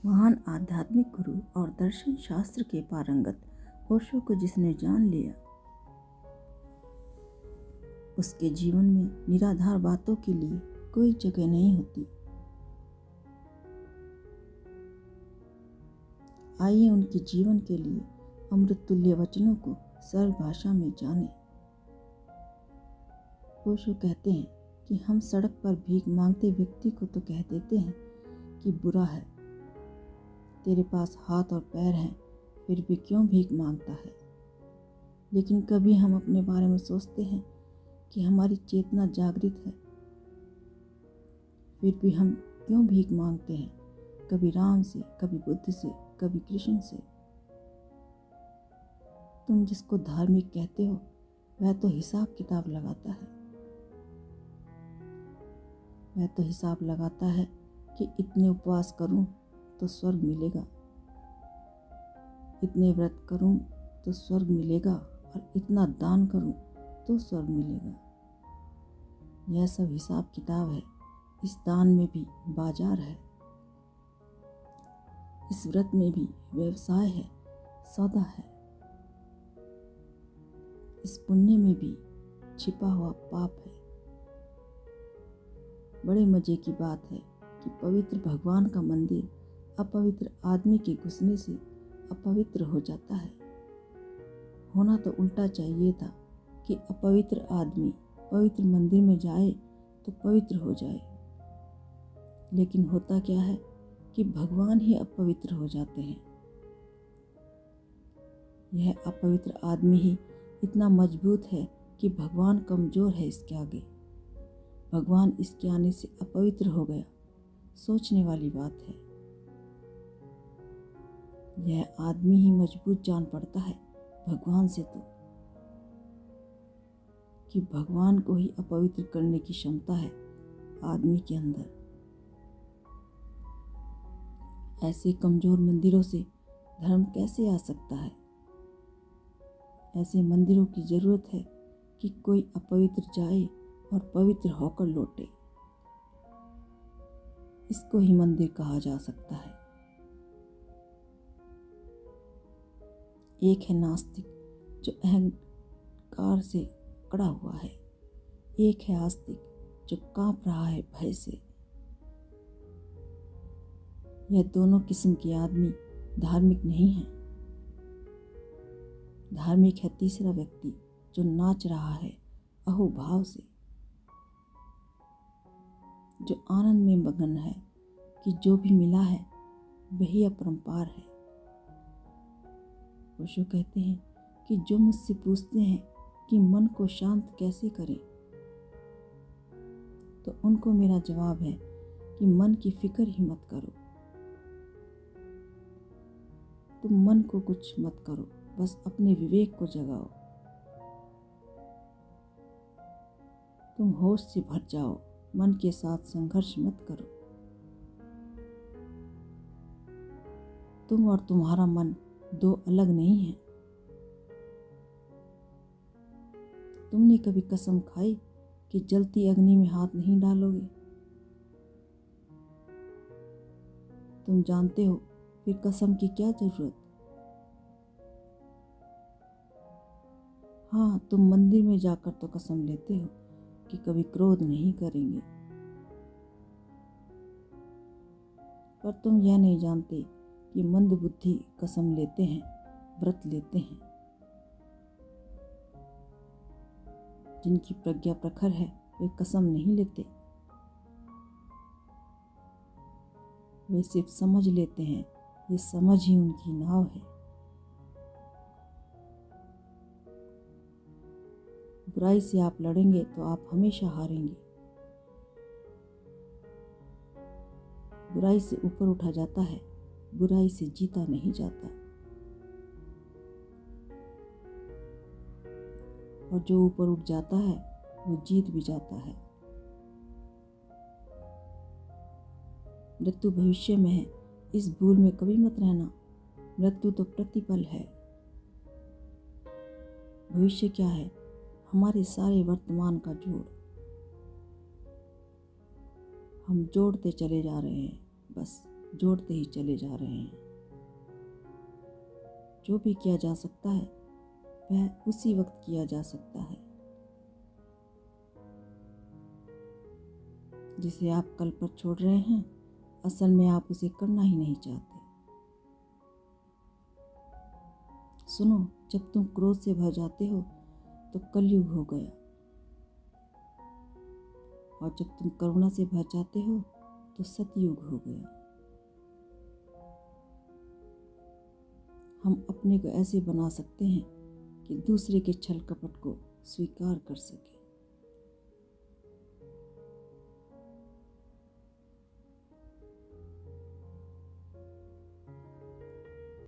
महान आध्यात्मिक गुरु और दर्शन शास्त्र के पारंगत ओशो को जिसने जान लिया, उसके जीवन में निराधार बातों के लिए कोई जगह नहीं होती। आइए उनके जीवन के लिए अमृत तुल्य वचनों को सरल भाषा में जानें। ओशो कहते हैं कि हम सड़क पर भीख मांगते व्यक्ति को तो कह देते हैं कि बुरा है, तेरे पास हाथ और पैर हैं, फिर भी क्यों भीख मांगता है। लेकिन कभी हम अपने बारे में सोचते हैं कि हमारी चेतना जागृत है, फिर भी हम क्यों भीख मांगते हैं, कभी राम से, कभी बुद्ध से, कभी कृष्ण से। तुम जिसको धार्मिक कहते हो वह तो हिसाब किताब लगाता है। वह तो हिसाब लगाता है कि इतने उपवास करूं तो स्वर्ग मिलेगा, इतने व्रत करूं तो स्वर्ग मिलेगा, और इतना दान करूं तो स्वर्ग मिलेगा। यह सब हिसाब किताब है। इस दान में भी बाजार है, इस व्रत में भी व्यवसाय है, सौदा है। इस पुण्य में भी छिपा हुआ पाप है। बड़े मजे की बात है कि पवित्र भगवान का मंदिर अपवित्र आदमी के घुसने से अपवित्र हो जाता है। होना तो उल्टा चाहिए था कि अपवित्र आदमी पवित्र मंदिर में जाए तो पवित्र हो जाए। लेकिन होता क्या है कि भगवान ही अपवित्र हो जाते हैं। यह अपवित्र आदमी ही इतना मजबूत है कि भगवान कमजोर है इसके आगे। भगवान इसके आने से अपवित्र हो गया। सोचने वाली बात है। यह आदमी ही मजबूत जान पड़ता है भगवान से तो, कि भगवान को ही अपवित्र करने की क्षमता है आदमी के अंदर। ऐसे कमजोर मंदिरों से धर्म कैसे आ सकता है। ऐसे मंदिरों की जरूरत है कि कोई अपवित्र जाए और पवित्र होकर लौटे। इसको ही मंदिर कहा जा सकता है। एक है नास्तिक जो अहंकार से अकड़ा हुआ है, एक है आस्तिक जो कांप रहा है भय से। यह दोनों किस्म के आदमी धार्मिक नहीं है। धार्मिक है तीसरा व्यक्ति जो नाच रहा है अहोभाव से, जो आनंद में मगन है कि जो भी मिला है वही अपरंपार है। ओशो कहते हैं कि जो मुझसे पूछते हैं कि मन को शांत कैसे करें, तो उनको मेरा जवाब है कि मन की फिक्र ही मत करो। तुम मन को कुछ मत करो, बस अपने विवेक को जगाओ। तुम होश से भर जाओ, मन के साथ संघर्ष मत करो। तुम और तुम्हारा मन दो अलग नहीं है। तुमने कभी कसम खाई कि जलती अग्नि में हाथ नहीं डालोगे? तुम जानते हो फिर कसम की क्या जरूरत। हाँ, तुम मंदिर में जाकर तो कसम लेते हो कि कभी क्रोध नहीं करेंगे, पर तुम यह नहीं जानते कि मंद बुद्धि कसम लेते हैं, व्रत लेते हैं। जिनकी प्रज्ञा प्रखर है वे कसम नहीं लेते, वे सिर्फ समझ लेते हैं। ये समझ ही उनकी नाव है। बुराई से आप लड़ेंगे तो आप हमेशा हारेंगे। बुराई से ऊपर उठा जाता है, बुराई से जीता नहीं जाता। और जो ऊपर उठ जाता है वो जीत भी जाता है। मृत्यु भविष्य में है, इस भूल में कभी मत रहना। मृत्यु तो प्रतिपल है। भविष्य क्या है? हमारे सारे वर्तमान का जोड़। हम जोड़ते चले जा रहे हैं, बस जोड़ते ही चले जा रहे हैं। जो भी किया जा सकता है वह उसी वक्त किया जा सकता है। जिसे आप कल पर छोड़ रहे हैं, असल में आप उसे करना ही नहीं चाहते। सुनो, जब तुम क्रोध से भर जाते हो तो कलयुग हो गया, और जब तुम करुणा से भर जाते हो तो सतयुग हो गया। हम अपने को ऐसे बना सकते हैं कि दूसरे के छल कपट को स्वीकार कर सकें।